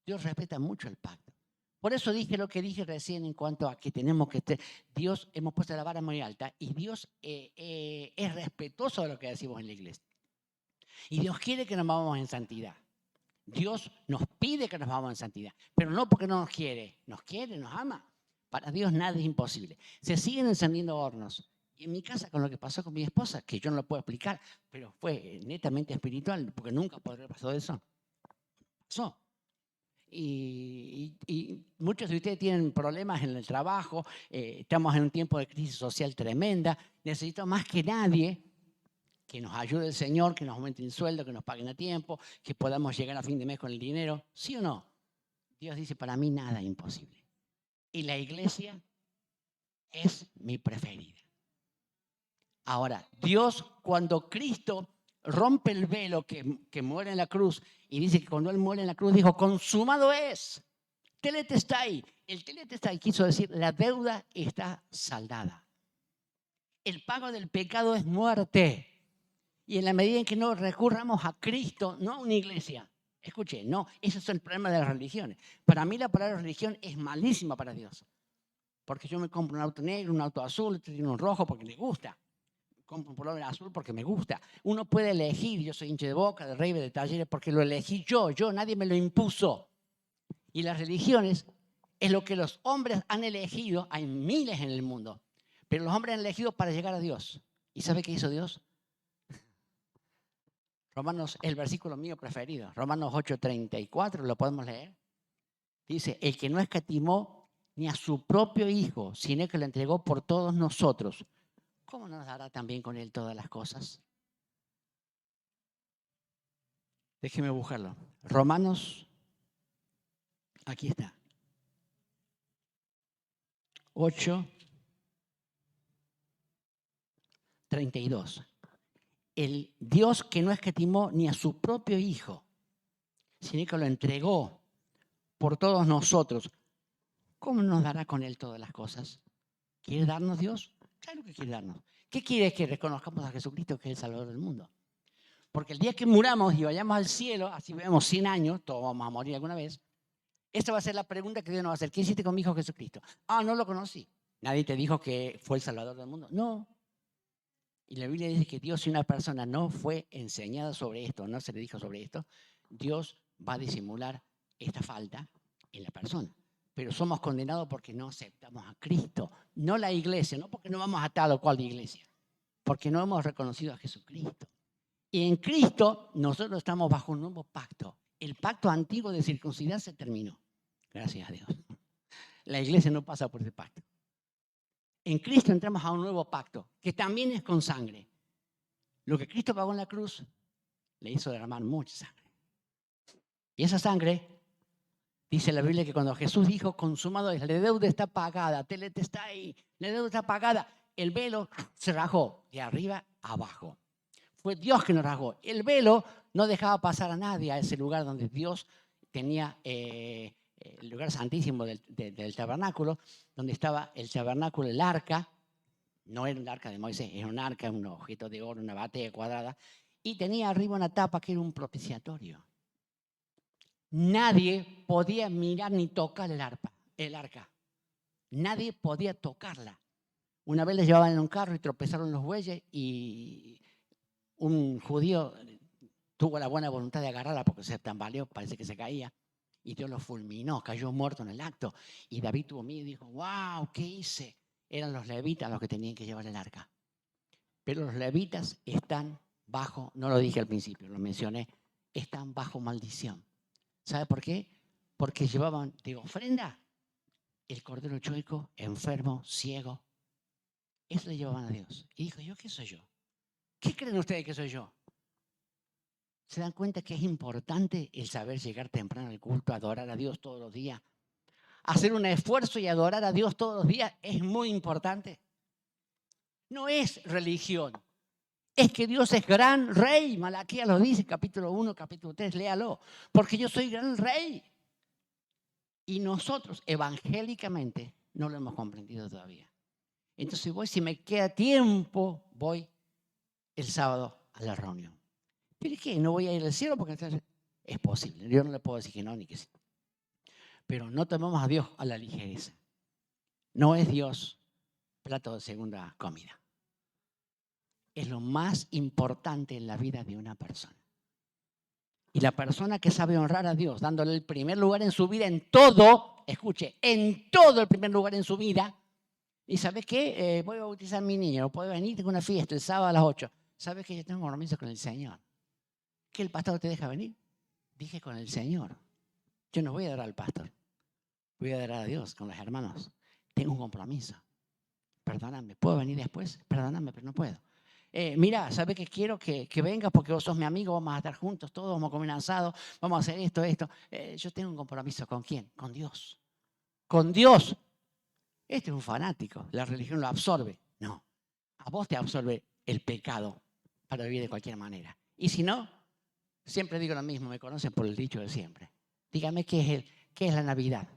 Dios respeta mucho el pacto. Por eso dije lo que dije recién en cuanto a que tenemos que Dios, hemos puesto la vara muy alta y Dios es respetuoso de lo que decimos en la iglesia. Y Dios quiere que nos vamos en santidad. Dios nos pide que nos vamos en santidad, pero no porque no nos quiere, nos ama. Para Dios nada es imposible. Se siguen encendiendo hornos. Y en mi casa, con lo que pasó con mi esposa, que yo no lo puedo explicar, pero fue netamente espiritual, porque nunca podría pasar eso. Pasó. Y muchos de ustedes tienen problemas en el trabajo, estamos en un tiempo de crisis social tremenda, necesito más que nadie que nos ayude el Señor, que nos aumente el sueldo, que nos paguen a tiempo, que podamos llegar a fin de mes con el dinero, ¿sí o no? Dios dice, para mí nada es imposible. Y la iglesia es mi preferida. Ahora, Dios, cuando Cristo rompe el velo que muere en la cruz, y dice que cuando Él muere en la cruz, dijo, consumado es. Teletestai. El teletestai quiso decir, la deuda está saldada. El pago del pecado es muerte. Y en la medida en que no recurramos a Cristo, no a una iglesia. Escuche, no, ese es el problema de las religiones. Para mí la palabra religión es malísima para Dios. Porque yo me compro un auto negro, un auto azul, un rojo porque me gusta. Compro un pullover azul porque me gusta. Uno puede elegir, yo soy hincha de Boca, de River, de Talleres, porque lo elegí yo, nadie me lo impuso. Y las religiones es lo que los hombres han elegido, hay miles en el mundo, pero los hombres han elegido para llegar a Dios. ¿Y sabe qué hizo Dios? Romanos, el versículo mío preferido, Romanos 8:34, ¿lo podemos leer? Dice, el que no escatimó ni a su propio Hijo, sino que lo entregó por todos nosotros, ¿cómo nos dará también con Él todas las cosas? Déjeme buscarlo. Romanos, aquí está. 8:32. El Dios que no escatimó ni a su propio Hijo, sino que lo entregó por todos nosotros, ¿cómo nos dará con Él todas las cosas? ¿Quiere darnos Dios? Claro que quiere darnos. ¿Qué quiere? Que reconozcamos a Jesucristo que es el Salvador del mundo. Porque el día que muramos y vayamos al cielo, así vemos 100 años, todos vamos a morir alguna vez, esta va a ser la pregunta que Dios nos va a hacer. ¿Qué hiciste con mi Hijo Jesucristo? Ah, no lo conocí. ¿Nadie te dijo que fue el Salvador del mundo? No. Y la Biblia dice que Dios, si una persona no fue enseñada sobre esto, no se le dijo sobre esto, Dios va a disimular esta falta en la persona. Pero somos condenados porque no aceptamos a Cristo, no la iglesia, no porque no vamos a tal o cual iglesia, porque no hemos reconocido a Jesucristo. Y en Cristo nosotros estamos bajo un nuevo pacto. El pacto antiguo de circuncidar se terminó. Gracias a Dios. La iglesia no pasa por ese pacto. En Cristo entramos a un nuevo pacto, que también es con sangre. Lo que Cristo pagó en la cruz le hizo derramar mucha sangre. Y esa sangre, dice la Biblia que cuando Jesús dijo, consumado es, la deuda está pagada, teletestai, la deuda está pagada, el velo se rajó de arriba a abajo. Fue Dios que nos rasgó. El velo no dejaba pasar a nadie a ese lugar donde Dios tenía el lugar santísimo del tabernáculo, donde estaba el tabernáculo, el arca. No era el arca de Moisés, era un arca, un objeto de oro, una batea cuadrada, y tenía arriba una tapa que era un propiciatorio. Nadie podía mirar ni tocar el arca. Nadie podía tocarla. Una vez les llevaban en un carro y tropezaron los bueyes y un judío tuvo la buena voluntad de agarrarla porque se tambaleó, parece que se caía, y Dios lo fulminó, cayó muerto en el acto. Y David tuvo miedo y dijo, wow, ¿qué hice? Eran los levitas los que tenían que llevar el arca. Pero los levitas están bajo, no lo dije al principio, lo mencioné, están bajo maldición. ¿Sabe por qué? Porque llevaban de ofrenda el cordero chueco, enfermo, ciego. Eso le llevaban a Dios. Y dijo, ¿yo qué soy yo? ¿Qué creen ustedes que soy yo? ¿Se dan cuenta que es importante el saber llegar temprano al culto, adorar a Dios todos los días? Hacer un esfuerzo y adorar a Dios todos los días es muy importante. No es religión, Es que Dios es gran rey. Malaquías lo dice, capítulo 1, capítulo 3, léalo. Porque yo soy gran rey. Y nosotros evangélicamente no lo hemos comprendido todavía. Entonces voy, si me queda tiempo, voy el sábado a la reunión. ¿Pero qué? ¿No voy a ir al cielo? Porque entonces es posible. Yo no le puedo decir que no ni que sí. Pero no tomamos a Dios a la ligereza. No es Dios plato de segunda comida. Es lo más importante en la vida de una persona. Y la persona que sabe honrar a Dios, dándole el primer lugar en su vida en todo, escuche, en todo el primer lugar en su vida. Y ¿sabes qué? Voy a bautizar a mi niño, no puede venir, tengo una fiesta el sábado a las 8. ¿Sabes que yo tengo un compromiso con el Señor? ¿Que el pastor te deja venir? Dije con el Señor. Yo no voy a dar al pastor, voy a dar a Dios con los hermanos. Tengo un compromiso. Perdóname, ¿puedo venir después? Perdóname, pero no puedo. Mira, ¿sabes que quiero que vengas porque vos sos mi amigo, vamos a estar juntos todos, vamos a comer un asado, vamos a hacer esto. Yo tengo un compromiso. ¿Con quién? Con Dios. Con Dios. Este es un fanático. La religión lo absorbe. No. A vos te absorbe el pecado para vivir de cualquier manera. Y si no, siempre digo lo mismo, me conocen por el dicho de siempre. Dígame qué es la Navidad.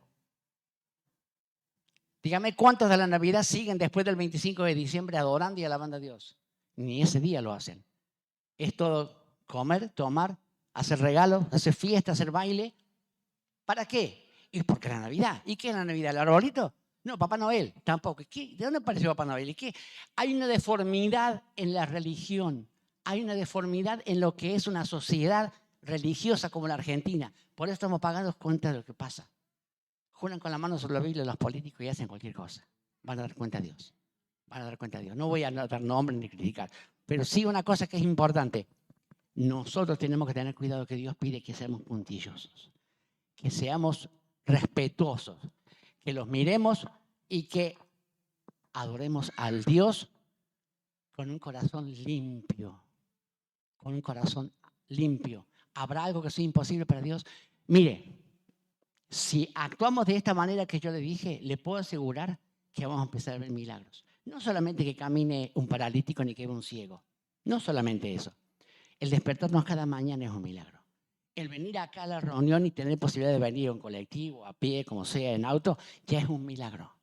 Dígame cuántos de la Navidad siguen después del 25 de diciembre adorando y alabando a Dios. Ni ese día lo hacen. Es todo comer, tomar, hacer regalos, hacer fiesta, hacer baile. ¿Para qué? Y porque la Navidad. ¿Y qué es la Navidad? ¿El arbolito? No, Papá Noel tampoco. ¿Qué? ¿De dónde apareció Papá Noel? ¿Y qué? Hay una deformidad en la religión. Hay una deformidad en lo que es una sociedad religiosa como la Argentina. Por eso estamos pagando cuenta de lo que pasa. Juran con la mano sobre la Biblia los políticos y hacen cualquier cosa. Van a dar cuenta a Dios. Van a dar cuenta a Dios. No voy a dar nombres ni criticar. Pero sí una cosa que es importante. Nosotros tenemos que tener cuidado que Dios pide que seamos puntillosos. Que seamos respetuosos. Que los miremos y que adoremos al Dios con un corazón limpio. Con un corazón limpio. ¿Habrá algo que sea imposible para Dios? Mire, si actuamos de esta manera que yo le dije, le puedo asegurar que vamos a empezar a ver milagros. No solamente que camine un paralítico ni que vea un ciego. No solamente eso. El despertarnos cada mañana es un milagro. El venir acá a la reunión y tener posibilidad de venir en colectivo, a pie, como sea, en auto, ya es un milagro.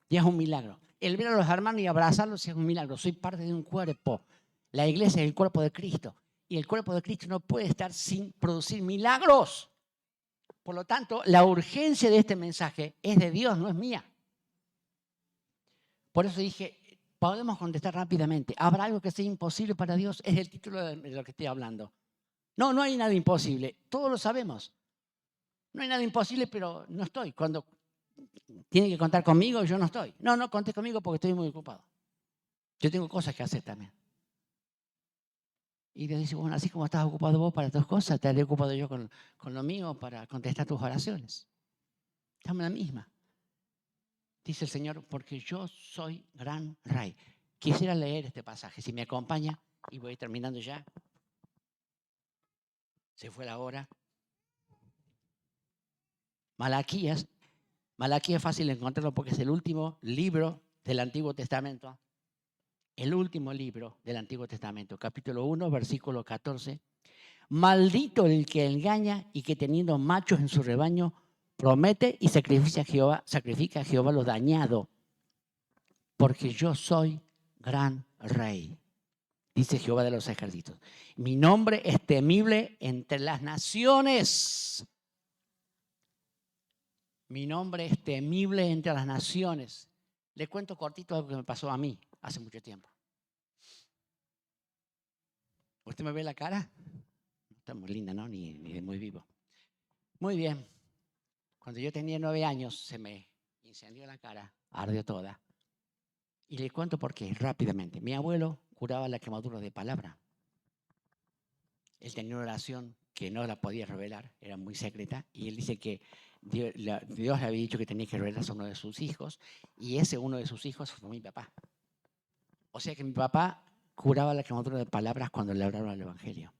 Ya es un milagro. El ver a los hermanos y abrazarlos es un milagro. Soy parte de un cuerpo. La iglesia es el cuerpo de Cristo. Y el cuerpo de Cristo no puede estar sin producir milagros. Por lo tanto, la urgencia de este mensaje es de Dios, no es mía. Por eso dije, podemos contestar rápidamente. ¿Habrá algo que sea imposible para Dios? Es el título de lo que estoy hablando. No, no hay nada imposible. Todos lo sabemos. No hay nada imposible, pero no estoy. Cuando tiene que contar conmigo, yo no estoy. No conté conmigo porque estoy muy ocupado. Yo tengo cosas que hacer también. Y Dios dice, bueno, así como estás ocupado vos para tus cosas, estaré ocupado yo con lo mío para contestar tus oraciones. Estamos en la misma. Dice el Señor, porque yo soy gran rey. Quisiera leer este pasaje, si me acompaña, y voy terminando ya. Se fue la hora. Malaquías es fácil encontrarlo porque es el último libro del Antiguo Testamento. El último libro del Antiguo Testamento, capítulo 1, versículo 14. Maldito el que engaña y que teniendo machos en su rebaño promete y sacrifica a Jehová lo dañado, porque yo soy gran rey, dice Jehová de los ejércitos. Mi nombre es temible entre las naciones. Mi nombre es temible entre las naciones. Le cuento cortito algo que me pasó a mí hace mucho tiempo. ¿Usted me ve la cara? No está muy linda, ¿no? Ni de muy vivo. Muy bien. Cuando yo tenía 9 años, se me incendió la cara, ardió toda. Y le cuento por qué, rápidamente. Mi abuelo curaba la quemadura de palabra. Él tenía una oración que no la podía revelar, era muy secreta, y él dice que Dios le había dicho que tenía que revelar a uno de sus hijos, y ese uno de sus hijos fue mi papá. O sea que mi papá curaba la quemadura de palabras cuando le hablaron al Evangelio.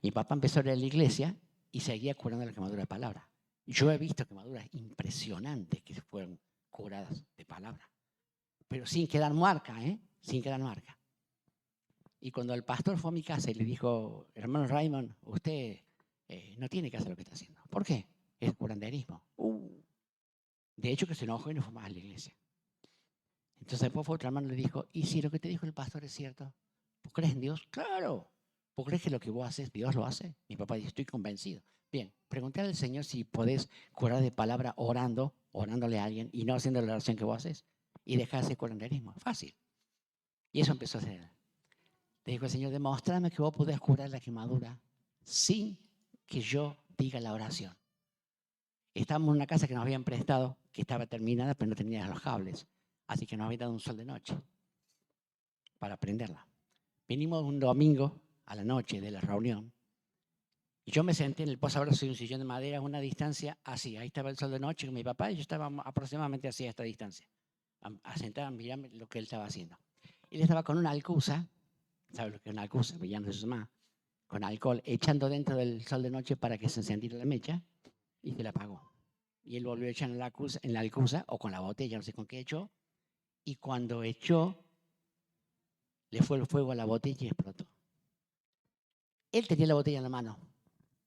Mi papá empezó a ir a la iglesia y seguía curando la quemadura de palabras. Yo he visto quemaduras impresionantes que fueron curadas de palabra, pero sin quedar marca, sin quedar marca. Y cuando el pastor fue a mi casa y le dijo, hermano Raymond, usted no tiene que hacer lo que está haciendo. ¿Por qué? Es curanderismo. De hecho, que se enojó y no fue más a la iglesia. Entonces después fue otro hermano y le dijo, ¿y si lo que te dijo el pastor es cierto? ¿Vos crees en Dios? Claro. ¿Vos crees que lo que vos haces, Dios lo hace? Mi papá dice, estoy convencido. Bien, preguntarle al Señor si podés curar de palabra orándole a alguien y no haciendo la oración que vos haces. Y dejar ese curanderismo. Fácil. Y eso empezó a hacer. Le dijo el Señor, demostrame que vos podés curar la quemadura sin que yo diga la oración. Estábamos en una casa que nos habían prestado, que estaba terminada, pero no tenía los cables. Así que nos habían dado un sol de noche para prenderla. Vinimos un domingo a la noche de la reunión y yo me senté en el posabrazo de un sillón de madera a una distancia así. Ahí estaba el sol de noche con mi papá y yo estaba aproximadamente así a esta distancia, a sentar a mirar lo que él estaba haciendo. Él estaba con una alcusa, ¿sabes lo que es una alcusa? Brillando de su mamá, con alcohol, echando dentro del sol de noche para que se encendiera la mecha y se la apagó. Y él volvió a echar en la alcusa o con la botella, no sé con qué echó, y cuando echó, le fue el fuego a la botella y explotó. Él tenía la botella en la mano,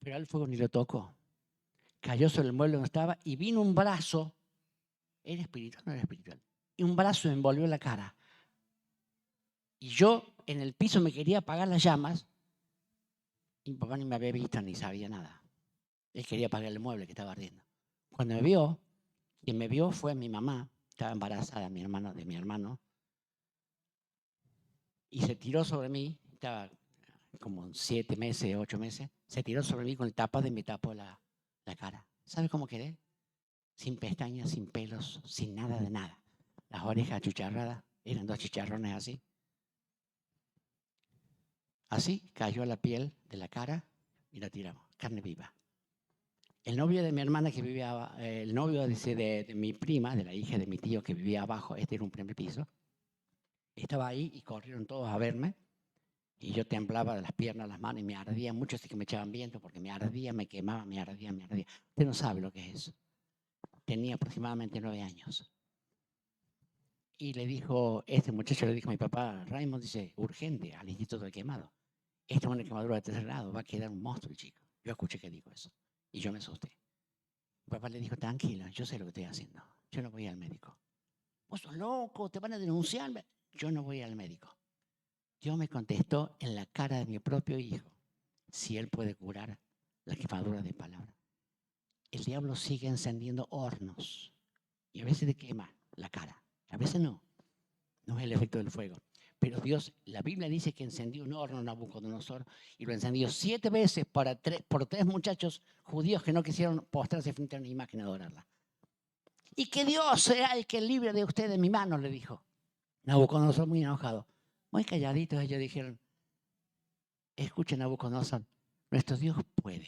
pero al fuego ni lo tocó. Cayó sobre el mueble donde estaba y vino un brazo. ¿Era espiritual o no era espiritual? Y un brazo me envolvió la cara. Y yo en el piso me quería apagar las llamas y mi papá ni me había visto ni sabía nada. Él quería apagar el mueble que estaba ardiendo. Cuando me vio, quien me vio fue mi mamá. Estaba embarazada de mi hermano. Y se tiró sobre mí. Estaba como 7 meses, 8 meses. Se tiró sobre mí con el tapa y me tapó la cara. ¿Sabe cómo quedé? Sin pestañas, sin pelos, sin nada de nada. Las orejas achicharradas, eran 2 chicharrones así. Así cayó la piel de la cara y la tiramos, carne viva. El novio de mi hermana que vivía, el novio de mi prima, de la hija de mi tío que vivía abajo, este era un primer piso, estaba ahí y corrieron todos a verme y yo temblaba de las piernas, las manos y me ardía mucho, así que me echaban viento porque me ardía, me quemaba, me ardía. Usted no sabe lo que es eso. Tenía aproximadamente 9 años. Y le dijo, este muchacho le dijo a mi papá, Raymond, dice, urgente, al Instituto del Quemado. Esta es una quemadura de 3 grados, va a quedar un monstruo el chico. Yo escuché que dijo eso y yo me asusté. Mi papá le dijo, tranquila, yo sé lo que estoy haciendo. Yo no voy al médico. Vos sos loco, te van a denunciar. Yo no voy al médico. Dios me contestó en la cara de mi propio hijo, si él puede curar la quemadura de palabra. El diablo sigue encendiendo hornos y a veces te quema la cara, a veces no. No es el efecto del fuego. Pero Dios, la Biblia dice que encendió un horno en Nabucodonosor y lo encendió 7 veces por 3 muchachos judíos que no quisieron postrarse frente a una imagen a adorarla. Y que Dios sea el que libre de usted de mi mano, le dijo. Nabucodonosor muy enojado. Muy calladitos ellos dijeron, escuchen Nabucodonosor, nuestro Dios puede.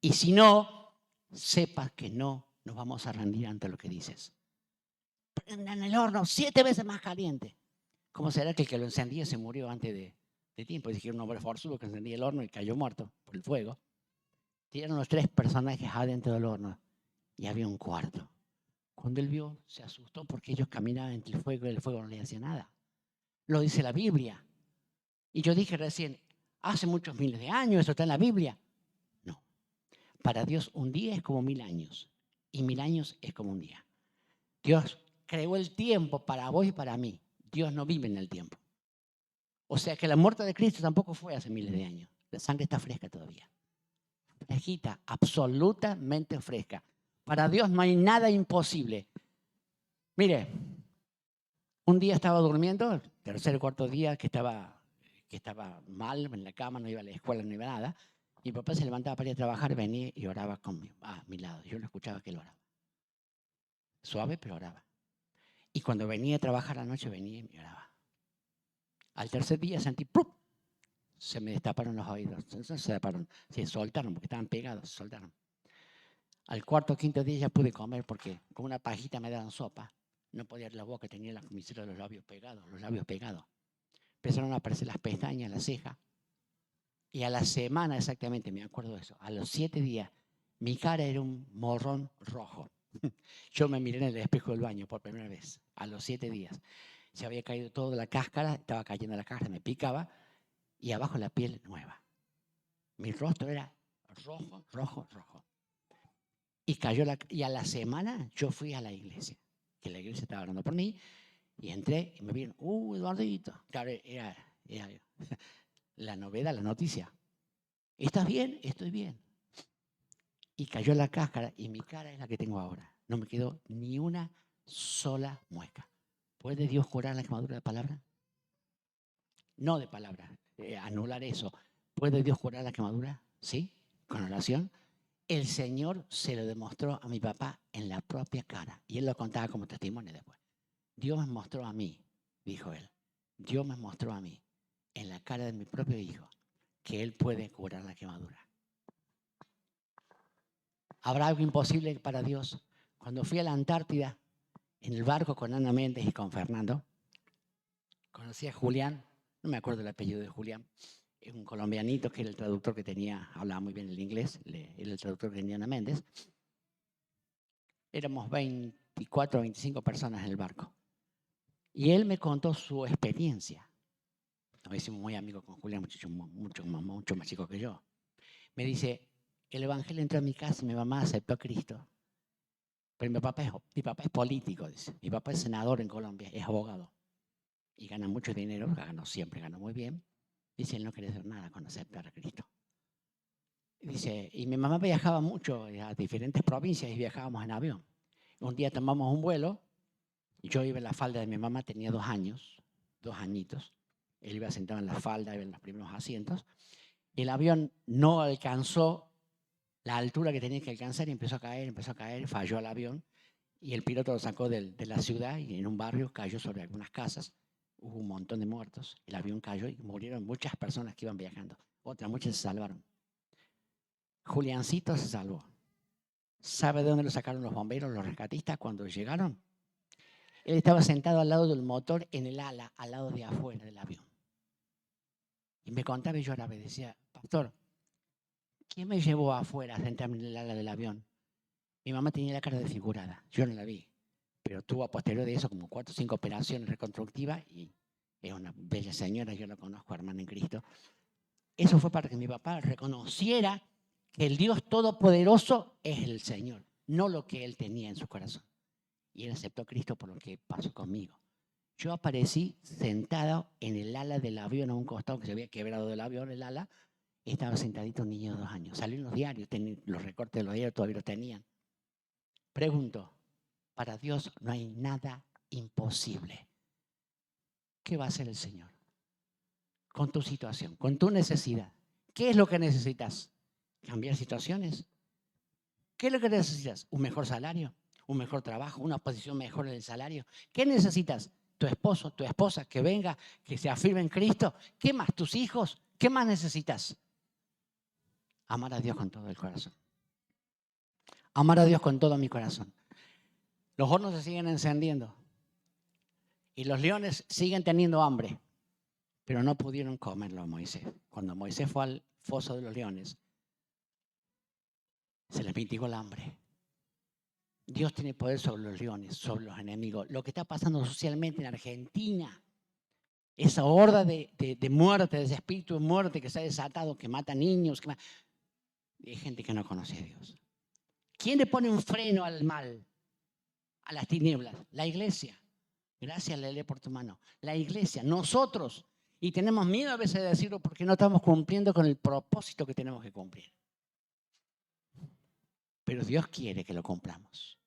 Y si no, sepa que no nos vamos a rendir ante lo que dices. Prendan el horno 7 veces más caliente. ¿Cómo será que el que lo encendía se murió antes de tiempo? Dijeron un hombre forzudo que encendía el horno y cayó muerto por el fuego. Tiraron los 3 personajes adentro del horno y había un cuarto. Cuando él vio, se asustó porque ellos caminaban entre el fuego y el fuego no le hacía nada. Lo dice la Biblia. Y yo dije recién, hace muchos miles de años, eso está en la Biblia. No. Para Dios un día es como 1000 años y 1000 años es como un día. Dios creó el tiempo para vos y para mí. Dios no vive en el tiempo. O sea que la muerte de Cristo tampoco fue hace miles de años. La sangre está fresca todavía. Fresquita, absolutamente fresca. Para Dios no hay nada imposible. Mire, un día estaba durmiendo, tercer o cuarto día que estaba mal en la cama, no iba a la escuela, no iba a nada. Mi papá se levantaba para ir a trabajar, venía y oraba a mi lado. Yo lo escuchaba que él oraba. Suave, pero oraba. Y cuando venía a trabajar a la noche, venía y oraba. Al tercer día sentí ¡prup! Se me destaparon los oídos. Se soltaron porque estaban pegados, se soltaron. Al cuarto o quinto día ya pude comer porque con una pajita me daban sopa. No podía abrir la boca, tenía la comisura de los labios pegados. Empezaron a aparecer las pestañas, las cejas. Y a la semana exactamente, me acuerdo de eso, a los 7 días, mi cara era un morrón rojo. Yo me miré en el espejo del baño por primera vez, a los 7 días. Se había caído toda la cáscara, estaba cayendo la cáscara, me picaba. y abajo la piel nueva. Mi rostro era rojo, rojo, rojo. Y a la semana yo fui a la iglesia, que la iglesia estaba orando por mí, y entré y me vieron, Eduardito. Claro, era la novedad, la noticia. ¿Estás bien? Estoy bien. Y cayó la cáscara y mi cara es la que tengo ahora. No me quedó ni una sola mueca. ¿Puede Dios curar la quemadura de palabra? No de palabra, anular eso. ¿Puede Dios curar la quemadura? Sí, con oración. El Señor se lo demostró a mi papá en la propia cara. Y él lo contaba como testimonio después. Dios me mostró a mí, dijo él. Dios me mostró a mí, en la cara de mi propio hijo, que él puede curar la quemadura. ¿Habrá algo imposible para Dios? Cuando fui a la Antártida, en el barco con Ana Méndez y con Fernando, conocí a Julián, no me acuerdo el apellido de Julián, es un colombianito que era el traductor que tenía, hablaba muy bien el inglés, era el traductor que tenía Ana Méndez. Éramos 24 o 25 personas en el barco. Y él me contó su experiencia. Nos hicimos muy amigos con Julián, mucho más chico que yo. Me dice, el evangelio entró a mi casa y mi mamá aceptó a Cristo. Pero mi papá es político, dice. Mi papá es senador en Colombia, es abogado. Y gana mucho dinero, siempre ganó muy bien. Dice, él no quiere hacer nada con aceptar a Cristo. Dice, y mi mamá viajaba mucho a diferentes provincias y viajábamos en avión. Un día tomamos un vuelo, y yo iba en la falda de mi mamá, tenía 2 años, 2 añitos. Él iba sentado en la falda, iba en los primeros asientos. El avión no alcanzó la altura que tenía que alcanzar y empezó a caer, falló el avión. Y el piloto lo sacó de la ciudad y en un barrio cayó sobre algunas casas. Hubo un montón de muertos. El avión cayó y murieron muchas personas que iban viajando. Muchas se salvaron. Juliancito se salvó. ¿Sabe de dónde lo sacaron los bomberos, los rescatistas, cuando llegaron? Él estaba sentado al lado del motor en el ala, al lado de afuera del avión. Y me contaba y lloraba y decía, pastor, ¿quién me llevó afuera a sentarme en el ala del avión? Mi mamá tenía la cara desfigurada, yo no la vi, pero tuvo a posterior de eso como 4 o 5 operaciones reconstructivas y es una bella señora, yo la conozco, hermana en Cristo. Eso fue para que mi papá reconociera que el Dios Todopoderoso es el Señor, no lo que él tenía en su corazón. Y él aceptó a Cristo por lo que pasó conmigo. Yo aparecí sentado en el ala del avión, a un costado que se había quebrado del avión, el ala, y estaba sentadito un niño de 2 años. Salió en los diarios, los recortes de los diarios todavía los tenían. Pregunto, para Dios no hay nada imposible. ¿Qué va a hacer el Señor con tu situación, con tu necesidad? ¿Qué es lo que necesitas? ¿Cambiar situaciones? ¿Qué es lo que necesitas? ¿Un mejor salario? ¿Un mejor trabajo? ¿Una posición mejor en el salario? ¿Qué necesitas? ¿Tu esposo, tu esposa que venga, que se afirme en Cristo? ¿Qué más? ¿Tus hijos? ¿Qué más necesitas? Amar a Dios con todo el corazón. Amar a Dios con todo mi corazón. Los hornos se siguen encendiendo y los leones siguen teniendo hambre, pero no pudieron comerlo a Moisés. Cuando Moisés fue al foso de los leones, se les mitigó el hambre. Dios tiene poder sobre los leones, sobre los enemigos. Lo que está pasando socialmente en Argentina, esa horda de muerte, de ese espíritu de muerte que se ha desatado, que mata niños, hay gente que no conoce a Dios. ¿Quién le pone un freno al mal, a las tinieblas? La iglesia. Gracias, Lele, por tu mano. La iglesia, nosotros. Y tenemos miedo a veces de decirlo porque no estamos cumpliendo con el propósito que tenemos que cumplir. Pero Dios quiere que lo cumplamos.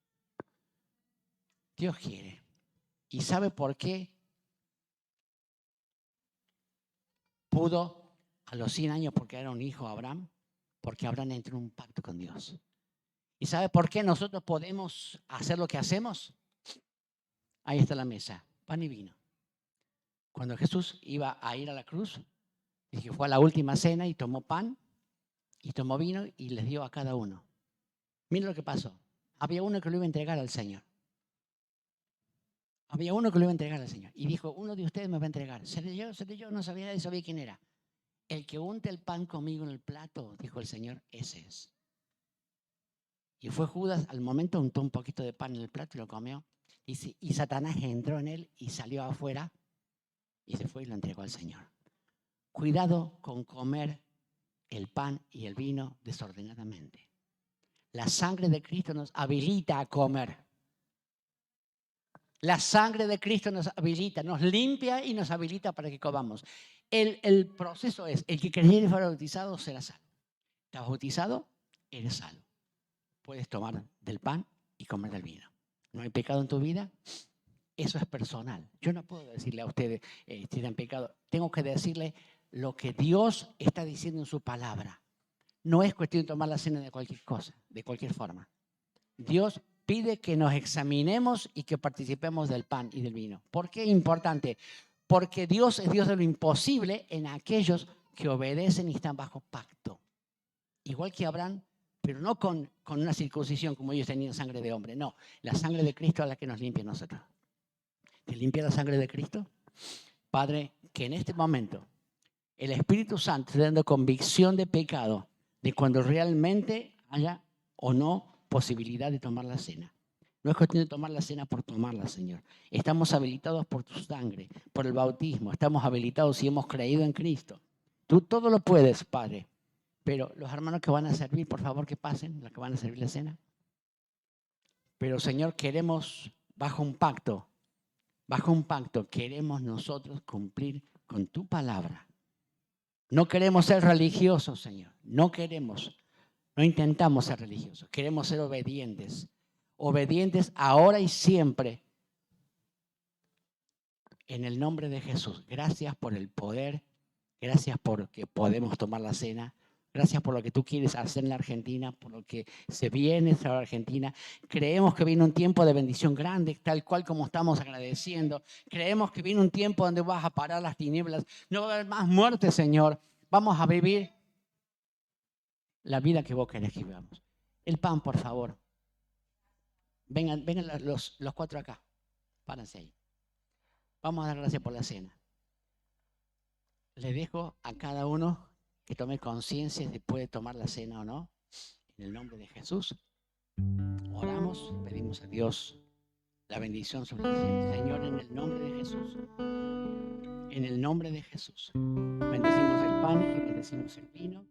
Dios quiere. ¿Y sabe por qué pudo a los 100 años? Porque era un hijo de Abraham. Porque Abraham entró en un pacto con Dios. ¿Y sabe por qué nosotros podemos hacer lo que hacemos? Ahí está la mesa, pan y vino. Cuando Jesús iba a ir a la cruz, dije, fue a la última cena y tomó pan y tomó vino y les dio a cada uno. Miren lo que pasó. Había uno que lo iba a entregar al Señor. Había uno que lo iba a entregar al Señor. Y dijo, uno de ustedes me va a entregar. Seré yo, no sabía, nadie sabía quién era. El que unte el pan conmigo en el plato, dijo el Señor, ese es. Y fue Judas, al momento untó un poquito de pan en el plato y lo comió. Dice, y Satanás entró en él y salió afuera y se fue y lo entregó al Señor. cuidado con comer el pan y el vino desordenadamente. La sangre de Cristo nos habilita a comer. La sangre de Cristo nos habilita, nos limpia y nos habilita para que comamos. El proceso es, el que creyere y fuera bautizado será salvo. ¿Estás bautizado? Eres salvo. Puedes tomar del pan y comer del vino. ¿No hay pecado en tu vida? Eso es personal. Yo no puedo decirle a ustedes si tienen pecado. Tengo que decirle lo que Dios está diciendo en su palabra. No es cuestión de tomar la cena de cualquier cosa, de cualquier forma. Dios pide que nos examinemos y que participemos del pan y del vino. ¿Por qué es importante? Porque Dios es Dios de lo imposible en aquellos que obedecen y están bajo pacto. Igual que Abraham, pero no con una circuncisión como ellos tenían sangre de hombre. No, la sangre de Cristo es la que nos limpia a nosotros. ¿Te limpia la sangre de Cristo? Padre, que en este momento el Espíritu Santo esté dando convicción de pecado de cuando realmente haya o no posibilidad de tomar la cena. No es cuestión de tomar la cena por tomarla, Señor. Estamos habilitados por tu sangre, por el bautismo. Estamos habilitados si hemos creído en Cristo. Tú todo lo puedes, Padre. Pero los hermanos que van a servir, por favor, que pasen, los que van a servir la cena. Pero, Señor, queremos, bajo un pacto, queremos nosotros cumplir con tu palabra. No queremos ser religiosos, Señor. No intentamos ser religiosos. Queremos ser obedientes. Obedientes ahora y siempre. En el nombre de Jesús. Gracias por el poder. Gracias por que podemos tomar la cena. Gracias por lo que tú quieres hacer en la Argentina, por lo que se viene a la Argentina. Creemos que viene un tiempo de bendición grande, tal cual como estamos agradeciendo. Creemos que viene un tiempo donde vas a parar las tinieblas. No va a haber más muerte, Señor. Vamos a vivir la vida que vos querés que vivamos. El pan, por favor. Vengan los cuatro acá. Párense ahí. Vamos a dar gracias por la cena. Le dejo a cada uno que tome conciencia de si puede tomar la cena o no. En el nombre de Jesús. Oramos, pedimos a Dios la bendición sobre la cena. Señor, en el nombre de Jesús. En el nombre de Jesús. Bendecimos el pan y bendecimos el vino.